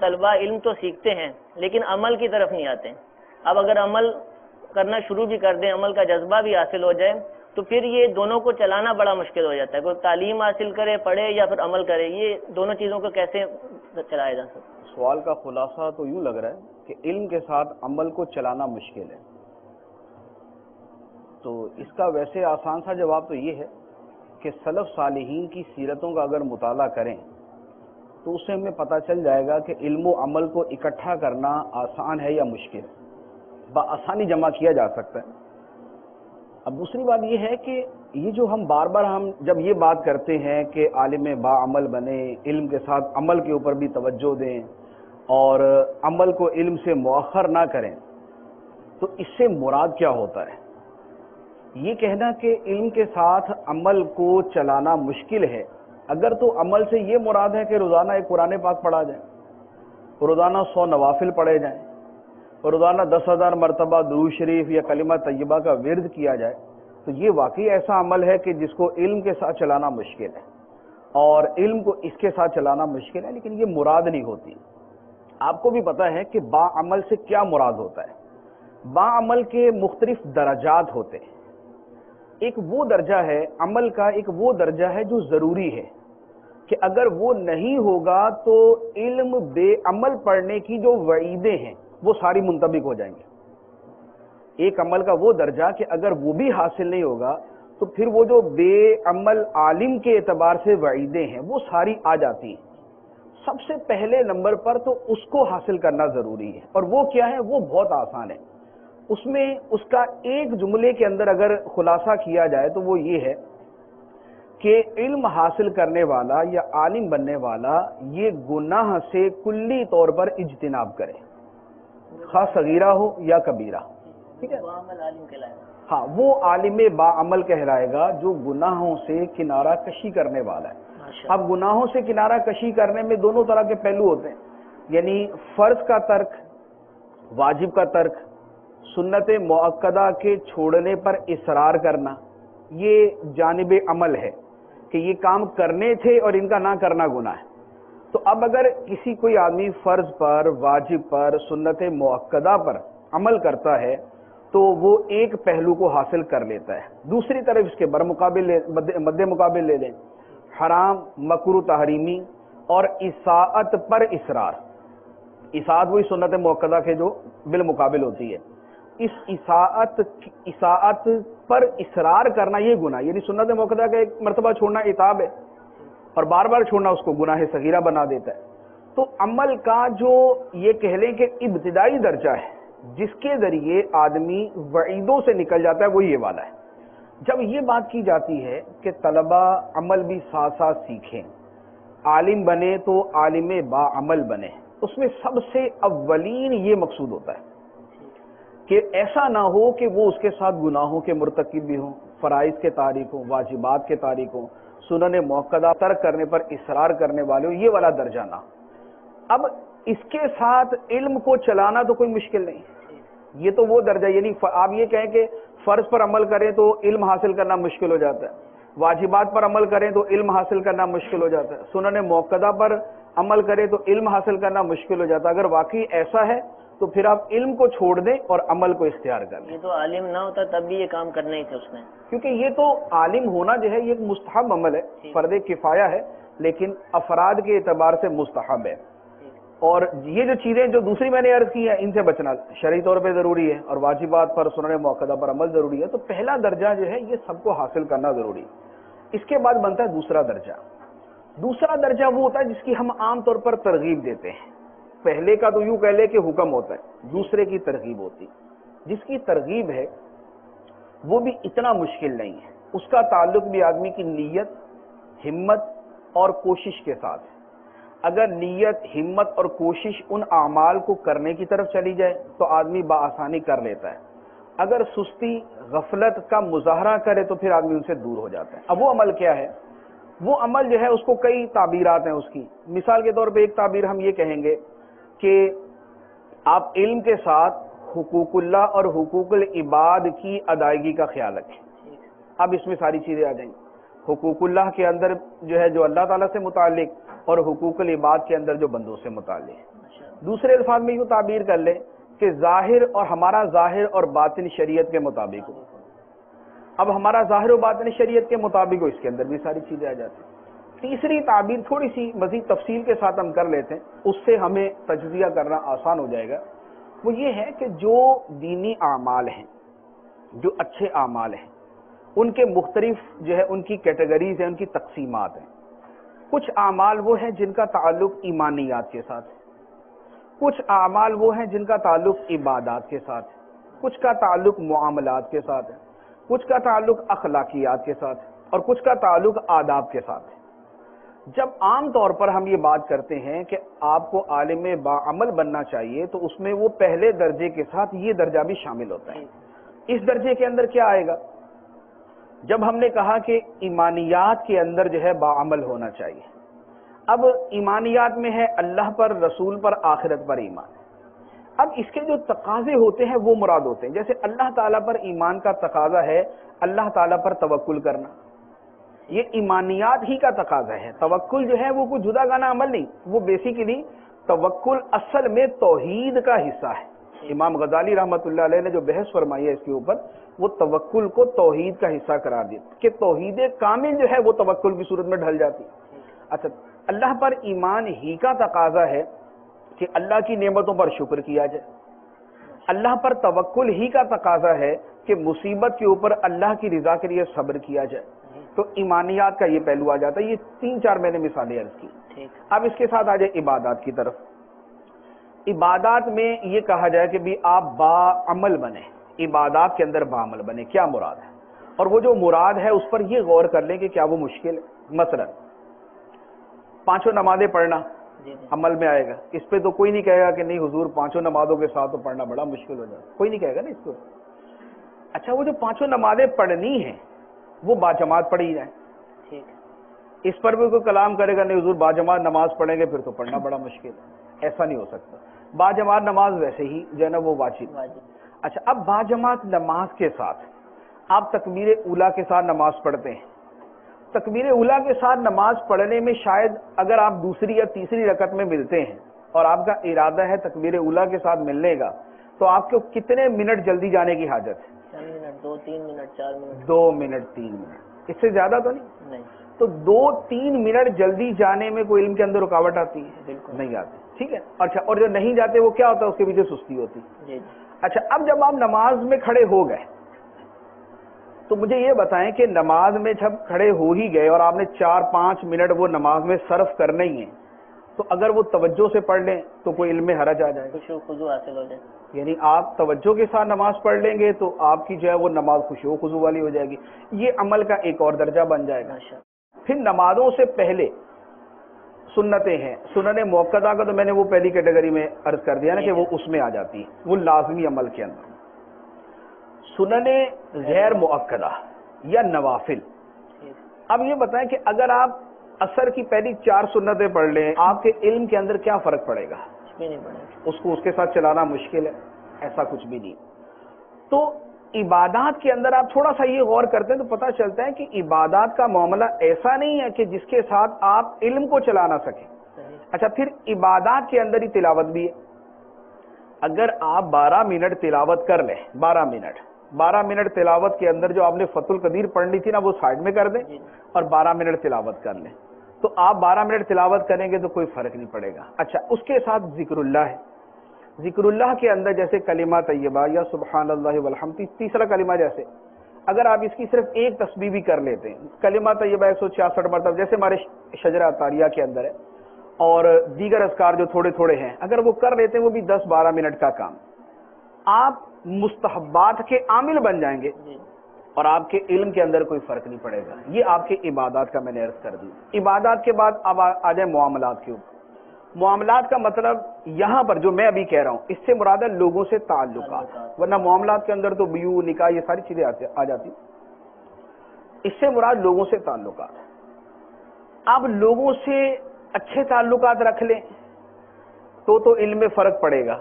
طلبہ علم تو سیکھتے ہیں لیکن عمل کی طرف نہیں آتے. اب اگر عمل کرنا شروع بھی کر دیں, عمل کا جذبہ بھی حاصل ہو جائے, تو پھر یہ دونوں کو چلانا بڑا مشکل ہو جاتا ہے. کوئی تعلیم حاصل کرے, پڑھے یا پھر عمل کرے, یہ دونوں چیزوں کو کیسے چلایا جا سکتا ہے؟ سوال کا خلاصہ تو یوں لگ رہا ہے کہ علم کے ساتھ عمل کو چلانا مشکل ہے. تو اس کا ویسے آسان سا جواب تو یہ ہے کہ سلف صالحین کی سیرتوں کا اگر مطالعہ کریں تو اس سے ہمیں پتہ چل جائے گا کہ علم و عمل کو اکٹھا کرنا آسان ہے یا مشکل. بآسانی جمع کیا جا سکتا ہے. اب دوسری بات یہ ہے کہ یہ جو ہم بار بار جب یہ بات کرتے ہیں کہ عالم باعمل بنے, علم کے ساتھ عمل کے اوپر بھی توجہ دیں اور عمل کو علم سے مؤخر نہ کریں, تو اس سے مراد کیا ہوتا ہے؟ یہ کہنا کہ علم کے ساتھ عمل کو چلانا مشکل ہے, اگر تو عمل سے یہ مراد ہے کہ روزانہ ایک قرآن پاک پڑھا جائے, روزانہ 100 نوافل پڑھے جائیں, روزانہ 10,000 مرتبہ درود شریف یا کلمہ طیبہ کا ورد کیا جائے, تو یہ واقعی ایسا عمل ہے کہ جس کو علم کے ساتھ چلانا مشکل ہے اور علم کو اس کے ساتھ چلانا مشکل ہے, لیکن یہ مراد نہیں ہوتی. آپ کو بھی پتہ ہے کہ با عمل سے کیا مراد ہوتا ہے. با عمل کے مختلف درجات ہوتے ہیں. ایک وہ درجہ ہے عمل کا, ایک وہ درجہ ہے جو ضروری ہے کہ اگر وہ نہیں ہوگا تو علم بے عمل پڑھنے کی جو وعیدیں ہیں وہ ساری منطبق ہو جائیں گے. ایک عمل کا وہ درجہ کہ اگر وہ بھی حاصل نہیں ہوگا تو پھر وہ جو بے عمل عالم کے اعتبار سے وعیدیں ہیں وہ ساری آ جاتی ہیں. سب سے پہلے نمبر پر تو اس کو حاصل کرنا ضروری ہے, اور وہ کیا ہے؟ وہ بہت آسان ہے. اس میں اس کا ایک جملے کے اندر اگر خلاصہ کیا جائے تو وہ یہ ہے کہ علم حاصل کرنے والا یا عالم بننے والا یہ گناہ سے کلی طور پر اجتناب کرے, خواہ صغیرہ ہو یا کبیرہ. ٹھیک ہے, ہاں, وہ عالم باعمل کہلائے گا جو گناہوں سے کنارہ کشی کرنے والا ہے. اب گناہوں سے کنارہ کشی کرنے میں دونوں طرح کے پہلو ہوتے ہیں, یعنی فرض کا ترک, واجب کا ترک, سنت مؤکدہ کے چھوڑنے پر اصرار کرنا, یہ جانب عمل ہے کہ یہ کام کرنے تھے اور ان کا نہ کرنا گناہ ہے. تو اب اگر کسی کوئی آدمی فرض پر, واجب پر, سنت مؤکدہ پر عمل کرتا ہے تو وہ ایک پہلو کو حاصل کر لیتا ہے. دوسری طرف اس کے برمقابل مد مقابل لے لیں حرام, مکروہ, تحریمی اور اصاعت پر اصرار. اصاعت وہی سنت مؤکدہ کے جو بالمقابل ہوتی ہے. اس اصاعت پر اصرار کرنا یہ گناہ, یعنی سنت مؤکدہ کا ایک مرتبہ چھوڑنا عتاب ہے اور بار بار چھوڑنا اس کو گناہ صغیرہ بنا دیتا ہے. تو عمل کا جو یہ کہہ لیں کہ ابتدائی درجہ ہے جس کے ذریعے آدمی وعیدوں سے نکل جاتا ہے وہ یہ والا ہے. جب یہ بات کی جاتی ہے کہ طلبہ عمل بھی ساتھ ساتھ سیکھیں, عالم بنے تو عالم با عمل بنے, اس میں سب سے اولین یہ مقصود ہوتا ہے کہ ایسا نہ ہو کہ وہ اس کے ساتھ گناہوں کے مرتکب بھی ہوں, فرائض کے تارک ہوں, واجبات کے تارک ہوں, سنن مؤکدہ ترک کرنے پر اصرار کرنے والے ہوں, یہ والا درجہ نہ. اب اس کے ساتھ علم کو چلانا تو کوئی مشکل نہیں, یہ تو وہ درجہ, یعنی آپ یہ کہیں کہ فرض پر عمل کریں تو علم حاصل کرنا مشکل ہو جاتا ہے, واجبات پر عمل کریں تو علم حاصل کرنا مشکل ہو جاتا ہے, سنن مؤکدہ پر عمل کریں تو علم حاصل کرنا مشکل ہو جاتا ہے. اگر واقعی ایسا ہے تو پھر آپ علم کو چھوڑ دیں اور عمل کو اختیار کر لیں. یہ تو عالم نہ ہوتا تب بھی یہ کام کرنا ہی تھا اس نے, کیونکہ یہ تو عالم ہونا جو ہے یہ ایک مستحب عمل ہے, فرض کفایہ ہے, لیکن افراد کے اعتبار سے مستحب ہے. اور یہ جو چیزیں جو دوسری میں نے عرض کی ہیں ان سے بچنا شرعی طور پہ ضروری ہے, اور واجبات پر, سنن مؤکدہ پر عمل ضروری ہے. تو پہلا درجہ جو ہے یہ سب کو حاصل کرنا ضروری ہے. اس کے بعد بنتا ہے دوسرا درجہ. دوسرا درجہ وہ ہوتا ہے جس کی ہم عام طور پر ترغیب دیتے ہیں. پہلے کا تو یوں کہہ لے کہ حکم ہوتا ہے, دوسرے کی ترغیب ہوتی. جس کی ترغیب ہے وہ بھی اتنا مشکل نہیں ہے, اس کا تعلق بھی آدمی کی نیت, ہمت اور کوشش کے ساتھ ہے. اگر نیت, ہمت اور کوشش ان اعمال کو کرنے کی طرف چلی جائے تو آدمی بآسانی کر لیتا ہے. اگر سستی, غفلت کا مظاہرہ کرے تو پھر آدمی ان سے دور ہو جاتا ہے. اب وہ عمل کیا ہے؟ وہ عمل جو ہے اس کو کئی تعبیرات ہیں اس کی. مثال کے طور پہ ایک تعبیر ہم یہ کہیں گے کہ آپ علم کے ساتھ حقوق اللہ اور حقوق العباد کی ادائیگی کا خیال رکھیں. اب اس میں ساری چیزیں آ جائیں گی. حقوق اللہ کے اندر جو ہے جو اللہ تعالیٰ سے متعلق، اور حقوق العباد کے اندر جو بندوں سے متعلق۔ دوسرے الفاظ میں یوں تعبیر کر لیں کہ ظاہر اور ہمارا ظاہر اور باطن شریعت کے مطابق ہو۔ اب ہمارا ظاہر و باطن شریعت کے مطابق ہو، اس کے اندر بھی ساری چیزیں آ جاتی ہیں۔ تیسری تعبیر تھوڑی سی مزید تفصیل کے ساتھ ہم کر لیتے ہیں، اس سے ہمیں تجزیہ کرنا آسان ہو جائے گا۔ وہ یہ ہے کہ جو دینی اعمال ہیں، جو اچھے اعمال ہیں، ان کے مختلف جو ہے ان کی کیٹیگریز ہیں، ان کی تقسیمات ہیں۔ کچھ اعمال وہ ہیں جن کا تعلق ایمانیات کے ساتھ ہے، کچھ اعمال وہ ہیں جن کا تعلق عبادات کے ساتھ ہے، کچھ کا تعلق معاملات کے ساتھ ہے، کچھ کا تعلق اخلاقیات کے ساتھ ہے، اور کچھ کا تعلق آداب کے ساتھ ہے۔ جب عام طور پر ہم یہ بات کرتے ہیں کہ آپ کو عالم باعمل بننا چاہیے، تو اس میں وہ پہلے درجے کے ساتھ یہ درجہ بھی شامل ہوتا ہے۔ اس درجے کے اندر کیا آئے گا؟ جب ہم نے کہا کہ ایمانیات کے اندر جو ہے باعمل ہونا چاہیے، اب ایمانیات میں ہے اللہ پر، رسول پر، آخرت پر ایمان۔ اب اس کے جو تقاضے ہوتے ہیں وہ مراد ہوتے ہیں، جیسے اللہ تعالیٰ پر ایمان کا تقاضا ہے اللہ تعالیٰ پر توکل کرنا، یہ ایمانیات ہی کا تقاضا ہے۔ توکل جو ہے وہ کوئی جدا گانا عمل نہیں، وہ بیسیکلی توکل اصل میں توحید کا حصہ ہے۔ امام غزالی رحمۃ اللہ علیہ نے جو بحث فرمائی ہے اس کے اوپر، وہ توکل کو توحید کا حصہ قرار دیا کہ توحید کامل جو ہے وہ توکل کی صورت میں ڈھل جاتی ہے۔ اچھا، اللہ پر ایمان ہی کا تقاضا ہے کہ اللہ کی نعمتوں پر شکر کیا جائے، اللہ پر توکل ہی کا تقاضا ہے کہ مصیبت کے اوپر اللہ کی رضا کے لیے صبر کیا جائے۔ تو ایمانیات کا یہ پہلو آ جاتا ہے۔ یہ 3-4 میں نے مثالیں عرض کی۔ اب اس کے ساتھ آ جائے عبادات کی طرف۔ عبادات میں یہ کہا جائے کہ بھی آپ باعمل بنیں، عبادات کے اندر باعمل بنیں، کیا مراد ہے؟ اور وہ جو مراد ہے اس پر یہ غور کر لیں کہ کیا وہ مشکل ہے۔ مثلا 5 نمازیں پڑھنا عمل میں آئے گا، اس پہ تو کوئی نہیں کہے گا کہ نہیں حضور 5 نمازوں کے ساتھ تو پڑھنا بڑا مشکل ہو جائے گا، کوئی نہیں کہے گا نا اس کو۔ اچھا، وہ جو 5 نمازیں پڑھنی ہیں وہ باجماعت پڑھی جائیں، اس پر بھی کوئی کلام کرے گا نہیں حضور باجماعت نماز پڑھیں گے پھر تو پڑھنا بڑا مشکل ہے، ایسا نہیں ہو سکتا۔ باجماعت نماز ویسے ہی جو ہے نا وہ واجب۔ اچھا، اب باجماعت نماز کے ساتھ آپ تکبیر اولیٰ کے ساتھ نماز پڑھتے ہیں، تکبیر اولیٰ کے ساتھ نماز پڑھنے میں شاید اگر آپ دوسری یا تیسری رکعت میں ملتے ہیں اور آپ کا ارادہ ہے تکبیر اولیٰ کے ساتھ ملنے کا، تو آپ کو کتنے منٹ جلدی جانے کی حاجت ہے؟ 2-3 منٹ 4 منٹ 2 منٹ 3 منٹ، اس سے زیادہ تو نہیں۔ تو 2-3 منٹ جلدی جانے میں کوئی علم کے اندر رکاوٹ آتی ہے؟ بالکل نہیں آتی، ٹھیک ہے۔ اچھا، اور جو نہیں جاتے وہ کیا ہوتا ہے؟ اس کے پیچھے سستی ہوتی۔ اچھا، اب جب آپ نماز میں کھڑے ہو گئے تو مجھے یہ بتائیں کہ نماز میں جب کھڑے ہو ہی گئے اور آپ نے 4-5 منٹ وہ نماز میں صرف کرنے ہی ہیں، تو اگر وہ توجہ سے پڑھ لیں تو کوئی علم میں حرج آ جائے گا، خشوع خضوع حاصل ہو جائے، یعنی آپ توجہ کے ساتھ نماز پڑھ لیں گے تو آپ کی جو ہے وہ نماز خشوع خضوع والی ہو جائے گی، یہ عمل کا ایک اور درجہ بن جائے گا۔ پھر نمازوں سے پہلے سنتیں ہیں، سنن موقدہ کا تو میں نے وہ پہلی کیٹیگری میں عرض کر دیا نا کہ وہ اس میں آ جاتی ہے، وہ لازمی عمل کے اندر۔ سنن غیر مؤکدہ یا نوافل، اب یہ بتائیں کہ اگر آپ عصر کی پہلی 4 سنتیں پڑھ لیں، آپ کے علم کے اندر کیا فرق پڑے گا؟ اس کو اس کے ساتھ چلانا مشکل ہے، ایسا کچھ بھی نہیں۔ تو عبادات کے اندر آپ تھوڑا سا یہ غور کرتے ہیں تو پتہ چلتا ہے کہ عبادات کا معاملہ ایسا نہیں ہے کہ جس کے ساتھ آپ علم کو چلا نہ سکیں۔ اچھا، پھر عبادات کے اندر ہی تلاوت بھی ہے۔ اگر آپ 12 منٹ تلاوت کر لیں، 12 منٹ تلاوت کے اندر جو آپ نے فتح القدیر پڑھنی تھی نا وہ سائڈ میں کر دیں اور 12 منٹ تلاوت کر لیں، تو آپ 12 منٹ تلاوت کریں گے تو کوئی فرق نہیں پڑے گا۔ اچھا، اس کے ساتھ ذکر اللہ ہے، ذکر اللہ کے اندر جیسے کلمہ طیبہ یا سبحان اللہ والحمد، تیسرا کلمہ جیسے اگر آپ اس کی صرف ایک تسبیح بھی کر لیتے ہیں، کلمہ طیبہ 166 مرتبہ جیسے ہمارے شجرہ عطاریہ کے اندر ہے، اور دیگر اذکار جو تھوڑے تھوڑے ہیں اگر وہ کر لیتے ہیں، وہ بھی 10-12 منٹ کا کام، آپ مستحبات کے عامل بن جائیں گے اور آپ کے علم کے اندر کوئی فرق نہیں پڑے گا۔ یہ آپ کے عبادات کا میں نے عرض کر دی۔ عبادات کے بعد اب آ جائیں معاملات کے اوپر۔ معاملات کا مطلب یہاں پر جو میں ابھی کہہ رہا ہوں اس سے مراد ہے لوگوں سے تعلقات، ورنہ معاملات کے اندر تو بیوہ نکاح یہ ساری چیزیں آ جاتی، اس سے مراد لوگوں سے تعلقات۔ اب لوگوں سے اچھے تعلقات رکھ لیں تو علم میں فرق پڑے گا،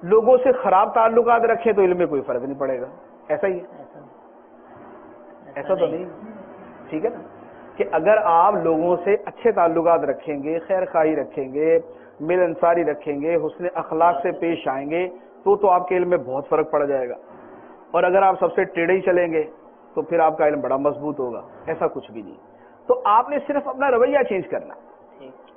لوگوں سے خراب تعلقات رکھیں تو علم میں کوئی فرق نہیں پڑے گا، ایسا ہی ہے؟ ایسا تو نہیں، ٹھیک ہے نا, کہ اگر آپ لوگوں سے اچھے تعلقات رکھیں گے, خیر خواہی رکھیں گے, مل انصاری رکھیں گے, حسن اخلاق سے پیش آئیں گے, تو آپ کے علم میں بہت فرق پڑ جائے گا. اور اگر آپ سب سے ٹیڑھے ہی چلیں گے تو پھر آپ کا علم بڑا مضبوط ہوگا. ایسا کچھ بھی نہیں. تو آپ نے صرف اپنا رویہ چینج کرنا,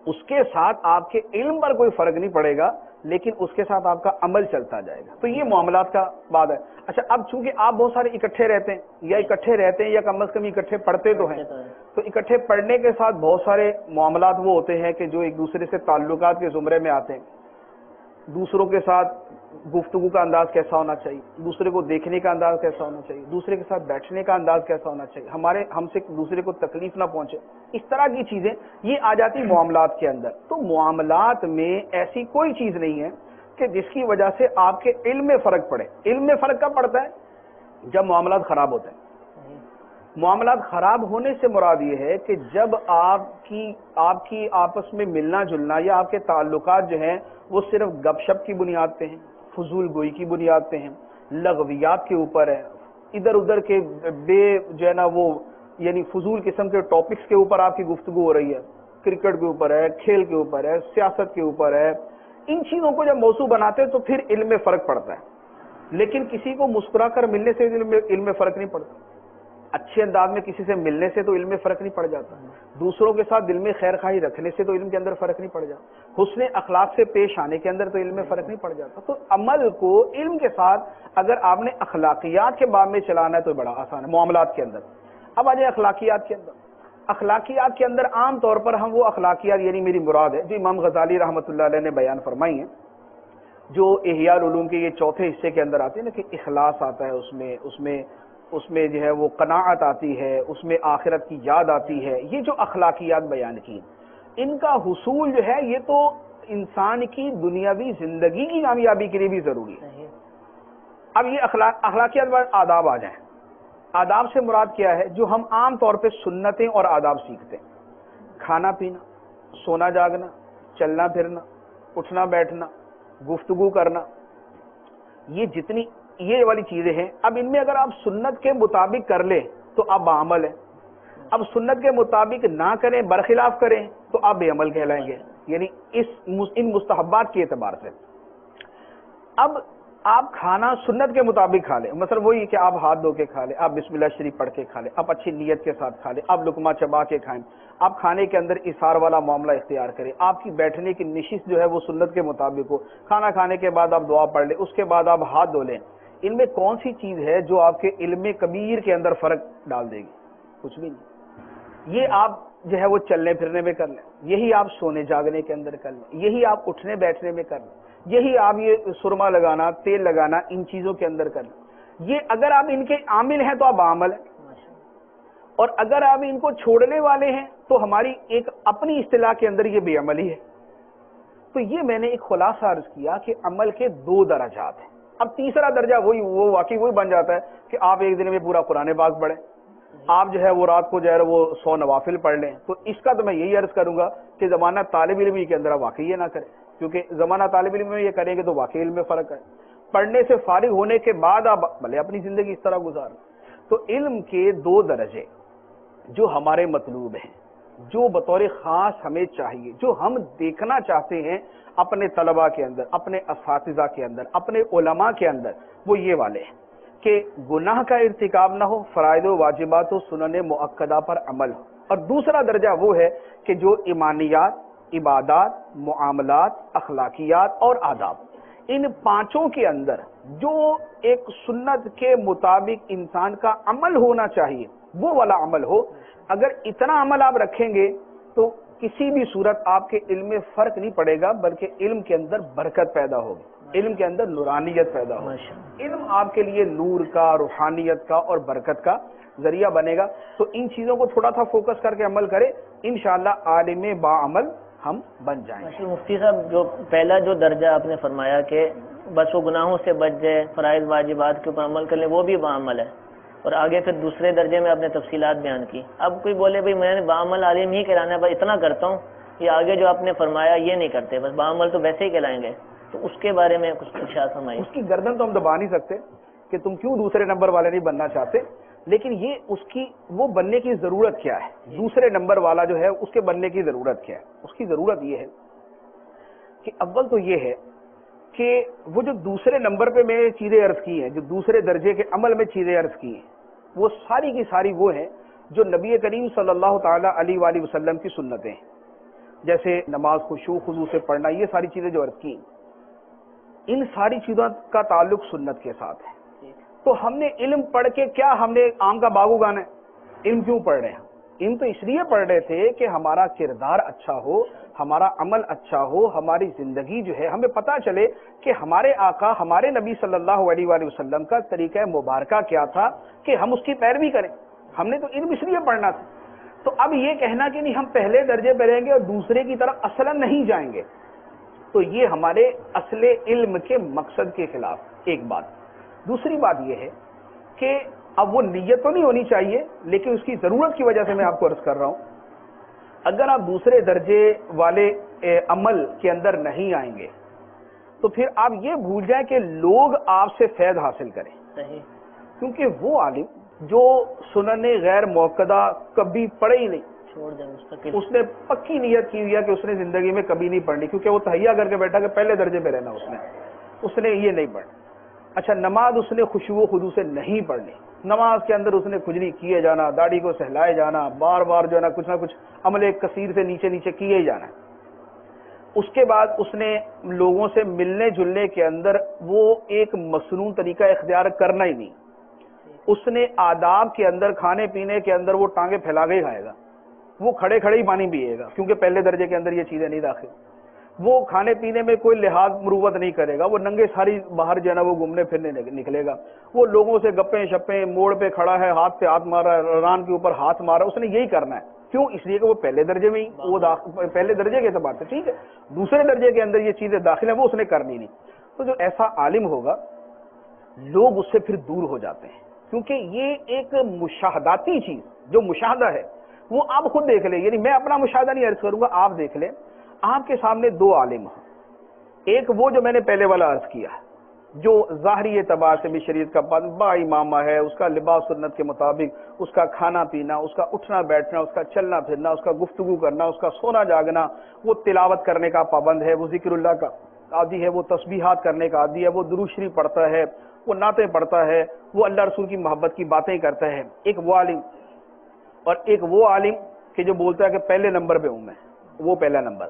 اس کے ساتھ آپ کے علم پر کوئی فرق نہیں پڑے گا, لیکن اس کے ساتھ آپ کا عمل چلتا جائے گا. تو یہ معاملات کا بات ہے. اچھا, اب چونکہ آپ بہت سارے اکٹھے رہتے ہیں, یا اکٹھے رہتے ہیں یا کم از کم اکٹھے پڑھتے تو ہیں, تو اکٹھے پڑھنے کے ساتھ بہت سارے معاملات وہ ہوتے ہیں کہ جو ایک دوسرے سے تعلقات کے زمرے میں آتے ہیں. دوسروں کے ساتھ گفتگو کا انداز کیسا ہونا چاہیے, دوسرے کو دیکھنے کا انداز کیسا ہونا چاہیے, دوسرے کے ساتھ بیٹھنے کا انداز کیسا ہونا چاہیے, ہم سے دوسرے کو تکلیف نہ پہنچے, اس طرح کی چیزیں یہ آ جاتی معاملات کے اندر. تو معاملات میں ایسی کوئی چیز نہیں ہے کہ جس کی وجہ سے آپ کے علم میں فرق پڑے. علم میں فرق کب پڑتا ہے؟ جب معاملات خراب ہوتے ہیں. معاملات خراب ہونے سے مراد یہ ہے کہ جب آپ کی آپس میں ملنا جلنا یا آپ کے تعلقات جو ہیں وہ صرف گپ شپ کی بنیاد پہ ہیں, فضول گوئی کی بنیاد پہ ہیں, لغویات کے اوپر ہے, ادھر ادھر کے بے جو ہے نا وہ یعنی فضول قسم کے ٹاپکس کے اوپر آپ کی گفتگو ہو رہی ہے, کرکٹ کے اوپر ہے, کھیل کے اوپر ہے, سیاست کے اوپر ہے, ان چیزوں کو جب موضوع بناتے ہیں تو پھر علم میں فرق پڑتا ہے. لیکن کسی کو مسکرا کر ملنے سے علم میں فرق نہیں پڑتا, اچھے انداز میں کسی سے ملنے سے تو علم میں فرق نہیں پڑ جاتا, دوسروں کے ساتھ دل میں خیر خواہی رکھنے سے تو علم کے اندر فرق نہیں پڑ جاتا, حسن اخلاق سے پیش آنے کے اندر تو علم میں فرق نہیں پڑ جاتا. تو عمل کو علم کے ساتھ اگر آپ نے اخلاقیات کے باب میں چلانا ہے تو بڑا آسان ہے معاملات کے اندر. اب آ جائیں اخلاقیات کے اندر. اخلاقیات کے اندر عام طور پر ہم وہ اخلاقیات یعنی میری مراد ہے جو امام غزالی رحمۃ اللہ علیہ نے بیان فرمائی ہیں, جو احیاء العلوم کے یہ چوتھے حصے کے اندر آتے ہیں نا, کہ اخلاص آتا ہے, اس میں جو ہے وہ قناعت آتی ہے, اس میں آخرت کی یاد آتی ہے. یہ جو اخلاقیات بیان کی, ان کا حصول جو ہے یہ تو انسان کی دنیاوی زندگی کی کامیابی کے لیے بھی ضروری ہے. اب یہ اخلاقیات بعد آداب آ جائیں. آداب سے مراد کیا ہے؟ جو ہم عام طور پہ سنتیں اور آداب سیکھتے ہیں, کھانا پینا, سونا جاگنا, چلنا پھرنا, اٹھنا بیٹھنا, گفتگو کرنا, یہ جتنی یہ والی چیزیں ہیں. اب ان میں اگر آپ سنت کے مطابق کر لیں تو آپ باعمل ہیں. اب سنت کے مطابق نہ کریں, برخلاف کریں, تو آپ بے عمل کہلائیں گے, یعنی ان مستحبات کے اعتبار سے. اب آپ کھانا سنت کے مطابق کھا لیں, مثلا وہی کہ آپ ہاتھ دھو کے کھا لیں, آپ بسم اللہ شریف پڑھ کے کھا لیں, آپ اچھی نیت کے ساتھ کھا لیں, آپ لقمہ چبا کے کھائیں, آپ کھانے کے اندر اثار والا معاملہ اختیار کریں, آپ کی بیٹھنے کی نشست جو ہے وہ سنت کے مطابق ہو, کھانا کھانے کے بعد آپ دعا پڑھ لیں, اس کے بعد آپ ہاتھ دھو لیں. ان میں کون سی چیز ہے جو آپ کے علم کبیر کے اندر فرق ڈال دے گی؟ کچھ بھی نہیں. یہ آپ جو ہے وہ چلنے پھرنے میں کر لیں, یہی آپ سونے جاگنے کے اندر کر لیں, یہی آپ اٹھنے بیٹھنے میں کر لیں, یہی آپ یہ سرما لگانا, تیل لگانا, ان چیزوں کے اندر کر لیں. یہ اگر آپ ان کے عامل ہیں تو آپ عامل ہیں, اور اگر آپ ان کو چھوڑنے والے ہیں تو ہماری ایک اپنی اصطلاح کے اندر یہ بے عملی ہے. تو یہ میں نے ایک خلاصہ عرض کیا کہ عمل کے 2 درجات ہیں. اب تیسرا درجہ وہ واقعی وہی بن جاتا ہے کہ آپ ایک دن میں پورا قرآن پاک پڑھیں, آپ جو ہے وہ رات کو جو ہے وہ 100 نوافل پڑھ لیں. تو اس کا تو میں یہی عرض کروں گا کہ زمانہ طالب علم کے اندر واقعی یہ نہ کریں, کیونکہ زمانہ طالب علم میں یہ کریں گے تو واقعی علم میں فرق ہے. پڑھنے سے فارغ ہونے کے بعد آپ بھلے اپنی زندگی اس طرح گزاریں. تو علم کے 2 درجے جو ہمارے مطلوب ہیں, جو بطور خاص ہمیں چاہیے, جو ہم دیکھنا چاہتے ہیں اپنے طلباء کے اندر, اپنے اساتذہ کے اندر, اپنے علماء کے اندر, وہ یہ والے ہیں کہ گناہ کا ارتکاب نہ ہو, فرائض و واجبات و سنن مؤکدہ پر عمل ہو. اور دوسرا درجہ وہ ہے کہ جو ایمانیات, عبادات, معاملات, اخلاقیات اور آداب, ان 5 کے اندر جو ایک سنت کے مطابق انسان کا عمل ہونا چاہیے وہ والا عمل ہو. اگر اتنا عمل آپ رکھیں گے تو کسی بھی صورت آپ کے علم میں فرق نہیں پڑے گا, بلکہ علم کے اندر برکت پیدا ہوگی, علم کے اندر نورانیت پیدا ہوگی. علم آپ کے لیے نور کا, روحانیت کا اور برکت کا ذریعہ بنے گا. تو ان چیزوں کو تھوڑا سا فوکس کر کے عمل کریں, انشاءاللہ عالم باعمل ہم بن جائیں گے. مفتی صاحب, جو پہلا جو درجہ آپ نے فرمایا کہ بس وہ گناہوں سے بچ جائے, فرائض واجبات کے اوپر عمل کر لیں, وہ بھی باعمل ہے. اور آگے پھر دوسرے درجے میں آپ نے تفصیلات بیان کی. اب کوئی بولے بھائی میں نے باعمل عالم ہی کہلانا ہے, بس اتنا کرتا ہوں, یہ آگے جو آپ نے فرمایا یہ نہیں کرتے, بس باعمل تو ویسے ہی کہلائیں گے, تو اس کے بارے میں کچھ ارشاد فرمائیے. اس کی گردن تو ہم دبا نہیں سکتے کہ تم کیوں دوسرے نمبر والے نہیں بننا چاہتے, لیکن یہ اس کی وہ بننے کی ضرورت کیا ہے؟ دوسرے نمبر والا جو ہے اس کے بننے کی ضرورت کیا ہے؟ اس کی ضرورت یہ ہے کہ اول تو یہ ہے کہ وہ جو دوسرے نمبر پہ میں چیزیں عرض کی ہیں، جو دوسرے درجے کے عمل میں چیزیں عرض کی ہیں، وہ ساری کی ساری وہ ہیں جو نبی کریم صلی اللہ تعالی علیہ وآلہ وسلم کی سنتیں ہیں، جیسے نماز خشوع خضوع سے پڑھنا، یہ ساری چیزیں جو عرض کی، ان ساری چیزوں کا تعلق سنت کے ساتھ ہے۔ تو ہم نے علم پڑھ کے کیا ہم نے آم کا باغ اگانا ہے؟ علم کیوں پڑھ رہے ہیں؟ علم تو اس لیے پڑھ رہے تھے کہ ہمارا کردار اچھا ہو، ہمارا عمل اچھا ہو، ہماری زندگی جو ہے ہمیں پتہ چلے کہ ہمارے آقا ہمارے نبی صلی اللہ علیہ وآلہ وسلم کا طریقہ مبارکہ کیا تھا کہ ہم اس کی پیروی کریں۔ ہم نے تو علم اس لیے پڑھنا تھا۔ تو اب یہ کہنا کہ نہیں ہم پہلے درجے پہ رہیں گے اور دوسرے کی طرف اصلا نہیں جائیں گے، تو یہ ہمارے اصل علم کے مقصد کے خلاف ایک بات۔ دوسری بات یہ ہے کہ اب وہ نیت تو نہیں ہونی چاہیے، لیکن اس کی ضرورت کی وجہ سے میں آپ کو عرض کر رہا ہوں، اگر آپ دوسرے درجے والے عمل کے اندر نہیں آئیں گے تو پھر آپ یہ بھول جائیں کہ لوگ آپ سے فیض حاصل کریں، کیونکہ وہ عالم جو سنن غیر موقدہ کبھی پڑھے ہی نہیں، چھوڑ دیں مستقل، اس نے پکی نیت کی ہوئی ہے کہ اس نے زندگی میں کبھی نہیں پڑھنی، کیونکہ وہ تہیا کر کے بیٹھا کہ پہلے درجے پہ رہنا، اس نے یہ نہیں پڑھنا۔ اچھا، نماز اس نے خشوع و خضوع سے نہیں پڑھنی، نماز کے اندر اس نے کھجلی کیے جانا، داڑھی کو سہلائے جانا، بار بار جو ہے نا کچھ عمل کثیر سے نیچے نیچے کیے ہی جانا۔ اس کے بعد اس نے لوگوں سے ملنے جلنے کے اندر وہ ایک مصنون طریقہ اختیار کرنا ہی نہیں۔ اس نے آداب کے اندر، کھانے پینے کے اندر وہ ٹانگیں پھیلا کے ہی کھائے گا، وہ کھڑے کھڑے ہی پانی پیے گا، کیونکہ پہلے درجے کے اندر یہ چیزیں نہیں داخل۔ وہ کھانے پینے میں کوئی لحاظ مروت نہیں کرے گا، وہ ننگے ساری باہر جو ہے نا وہ گھومنے پھرنے نکلے گا، وہ لوگوں سے گپیں شپیں، موڑ پہ کھڑا ہے، ہاتھ پہ ہاتھ مارا ہے، ران کے اوپر ہاتھ مارا، اس نے یہی کرنا ہے۔ کیوں؟ اس لیے کہ وہ پہلے درجے میں ہی وہ پہلے درجے کے اعتبار سے ٹھیک ہے، دوسرے درجے کے اندر یہ چیزیں داخل ہیں، وہ اس نے کرنی نہیں۔ تو جو ایسا عالم ہوگا لوگ اس سے پھر دور ہو جاتے ہیں، کیونکہ یہ ایک مشاہداتی چیز جو مشاہدہ ہے وہ آپ خود دیکھ لیں، یعنی میں اپنا مشاہدہ نہیں عرض کروں گا، آپ دیکھ لیں۔ آپ کے سامنے دو عالم ہیں، ایک وہ جو میں نے پہلے والا عرض کیا جو ظاہری اعتبار سے بھی شریعت کا با امامہ ہے، اس کا لباس سنت کے مطابق، اس کا کھانا پینا، اس کا اٹھنا بیٹھنا، اس کا چلنا پھرنا، اس کا گفتگو کرنا، اس کا سونا جاگنا، وہ تلاوت کرنے کا پابند ہے، وہ ذکر اللہ کا عادی ہے، وہ تسبیحات کرنے کا عادی ہے، وہ درود شریف پڑھتا ہے، وہ نعتیں پڑھتا ہے، وہ اللہ رسول کی محبت کی باتیں کرتا ہے۔ ایک وہ عالم، اور ایک وہ عالم کہ جو بولتا ہے کہ پہلے نمبر پہ ہوں میں، وہ پہلا نمبر،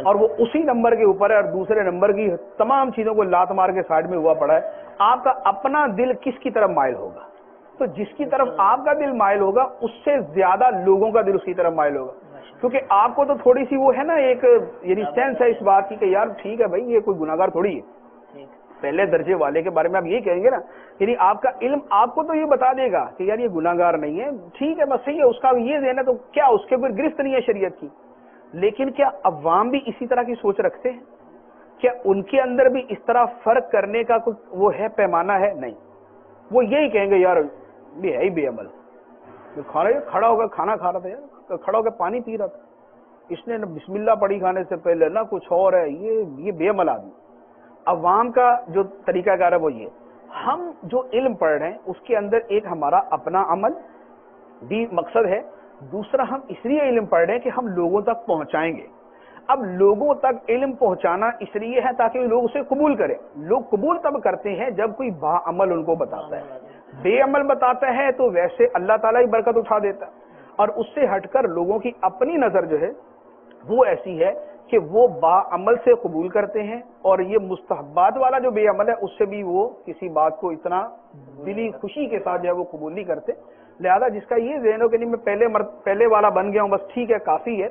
اور وہ اسی نمبر کے اوپر ہے اور دوسرے نمبر کی تمام چیزوں کو لات مار کے سائڈ میں ہوا پڑا ہے۔ آپ کا اپنا دل کس کی طرف مائل ہوگا؟ تو جس کی طرف آپ کا دل مائل ہوگا اس سے زیادہ لوگوں کا دل اس کی طرف مائل ہوگا، کیونکہ آپ کو تو تھوڑی سی وہ ہے نا ایک یعنی سینس ہے اس بات کی کہ یار ٹھیک ہے بھائی یہ کوئی گناہگار تھوڑی ہے، پہلے درجے والے کے بارے میں آپ یہ کہیں گے نا، یعنی آپ کا علم آپ کو تو یہ بتا دے گا کہ یار یہ گناہگار نہیں ہے، ٹھیک ہے بس صحیح ہے، اس کا یہ ذہن ہے تو کیا اس کے کوئی گرفت نہیں ہے شریعت کی۔ لیکن کیا عوام بھی اسی طرح کی سوچ رکھتے ہیں؟ کیا ان کے اندر بھی اس طرح فرق کرنے کا کوئی وہ ہے، پیمانہ ہے؟ نہیں، وہ یہی کہیں گے یار یہ ہے ہی بے عمل، کھڑا ہو کر کھانا کھا رہا تھا یار، کھڑا ہو کے پانی پی رہا تھا، اس نے نہ بسم اللہ پڑھی کھانے سے پہلے نہ کچھ اور ہے، یہ بے عمل آدمی۔ عوام کا جو طریقہ کار ہے وہ یہ، ہم جو علم پڑھ رہے ہیں اس کے اندر ایک ہمارا اپنا عمل بھی مقصد ہے، دوسرا ہم اس لیے علم پڑھ رہے ہیں کہ ہم لوگوں تک پہنچائیں گے۔ اب لوگوں تک علم پہنچانا اس لیے ہے تاکہ لوگ اسے قبول کریں۔ لوگ قبول تب کرتے ہیں جب کوئی با عمل ان کو بتاتا ہے، بے عمل بتاتا ہے تو ویسے اللہ تعالیٰ ہی برکت اٹھا دیتا ہے، اور اس سے ہٹ کر لوگوں کی اپنی نظر جو ہے وہ ایسی ہے کہ وہ با عمل سے قبول کرتے ہیں، اور یہ مستحبات والا جو بے عمل ہے اس سے بھی وہ کسی بات کو اتنا دلی خوشی کے ساتھ جو ہے وہ قبول نہیں کرتے۔ لہذا جس کا یہ ذہن ہو کہ نہیں میں پہلے والا بن گیا ہوں بس ٹھیک ہے کافی ہے،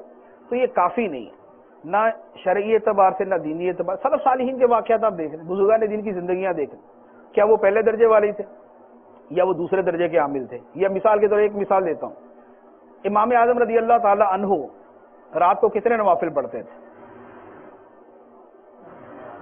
تو یہ کافی نہیں ہے، نہ شرعی اعتبار سے نہ دینی اعتبار۔ سلف صالحین کے واقعات آپ دیکھ لیں، بزرگان دین کی زندگیاں دیکھ لیں، کیا وہ پہلے درجے والے تھے یا وہ دوسرے درجے کے عامل تھے؟ یا مثال کے طور ایک مثال دیتا ہوں، امام اعظم رضی اللہ تعالی عنہ رات کو کتنے نوافل پڑھتے تھے؟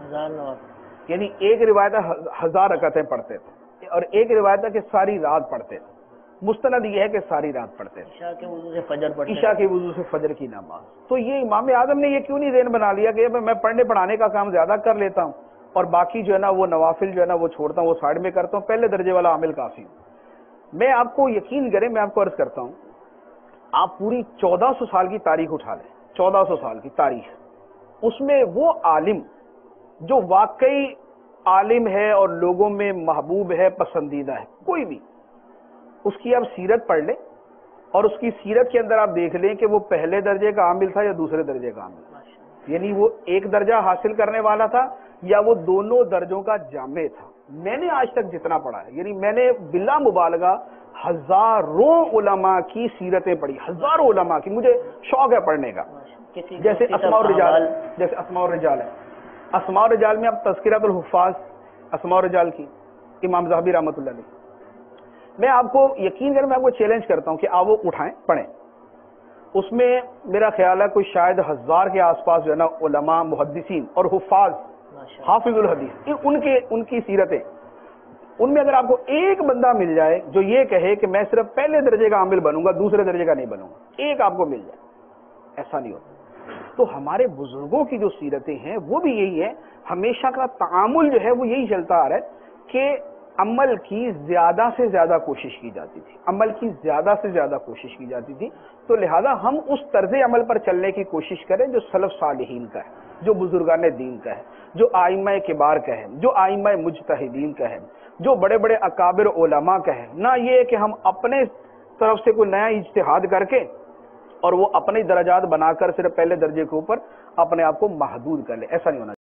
1000 نوافل، یعنی ایک روایت 1000 رکعتیں پڑھتے تھے، اور ایک روایت ہے کہ ساری رات پڑھتے تھے۔ مستند یہ ہے کہ ساری رات پڑھتے تھے، عشاء کے وضو سے فجر پڑھتے، عشاء کے وضو سے فجر کی نماز۔ تو یہ امام اعظم نے یہ کیوں نہیں ذہن بنا لیا کہ میں پڑھنے پڑھانے کا کام زیادہ کر لیتا ہوں اور باقی جو ہے نا وہ نوافل جو ہے نا وہ چھوڑتا ہوں، وہ سائڈ میں کرتا ہوں، پہلے درجے والا عامل کافی ہوں۔ میں آپ کو یقین کریں، میں آپ کو عرض کرتا ہوں، آپ پوری 1400 سال کی تاریخ اٹھا لیں، 1400 سال کی تاریخ، اس میں وہ عالم جو واقعی عالم ہے اور لوگوں میں محبوب ہے، پسندیدہ ہے، کوئی بھی، اس کی آپ سیرت پڑھ لیں اور اس کی سیرت کے اندر آپ دیکھ لیں کہ وہ پہلے درجے کا عامل تھا یا دوسرے درجے کا عامل تھا، یعنی وہ ایک درجہ حاصل کرنے والا تھا یا وہ دونوں درجوں کا جامع تھا۔ میں نے آج تک جتنا پڑھا ہے، یعنی میں نے بلا مبالغہ ہزاروں علماء کی سیرتیں پڑھی، ہزاروں علماء کی، مجھے شوق ہے پڑھنے کا، جیسے اسماء الرجال، جیسے اسماء الرجال ہے، اسماء الرجال میں اب تذکرۃ الحفاظ اسماء الرجال کی، امام ذہبی رحمۃ اللہ علیہ، میں آپ کو یقین کریں، میں آپ کو چیلنج کرتا ہوں کہ آپ وہ اٹھائیں پڑھیں، اس میں میرا خیال ہے کوئی شاید 1000 کے آس پاس جو ہے نا علماء، محدثین اور حفاظ، حافظ الحدیث، ان کی سیرتیں، ان میں اگر آپ کو ایک بندہ مل جائے جو یہ کہے کہ میں صرف پہلے درجے کا عامل بنوں گا، دوسرے درجے کا نہیں بنوں گا، ایک آپ کو مل جائے، ایسا نہیں ہوتا۔ تو ہمارے بزرگوں کی جو سیرتیں ہیں وہ بھی یہی ہے، ہمیشہ کا تعامل جو ہے وہ یہی چلتا آ رہا ہے کہ عمل کی زیادہ سے زیادہ کوشش کی جاتی تھی، عمل کی زیادہ سے زیادہ کوشش کی جاتی تھی، تو لہذا ہم اس طرز عمل پر چلنے کی کوشش کریں جو سلف صالحین کا ہے، جو بزرگان دین کا ہے، جو آئمہ کبار کا ہے، جو آئمہ مجتہدین کا ہے، جو بڑے بڑے اکابر علماء کا ہے، نہ یہ کہ ہم اپنے طرف سے کوئی نیا اجتہاد کر کے اور وہ اپنے درجات بنا کر صرف پہلے درجے کے اوپر اپنے آپ کو محدود کر لیں، ایسا نہیں ہونا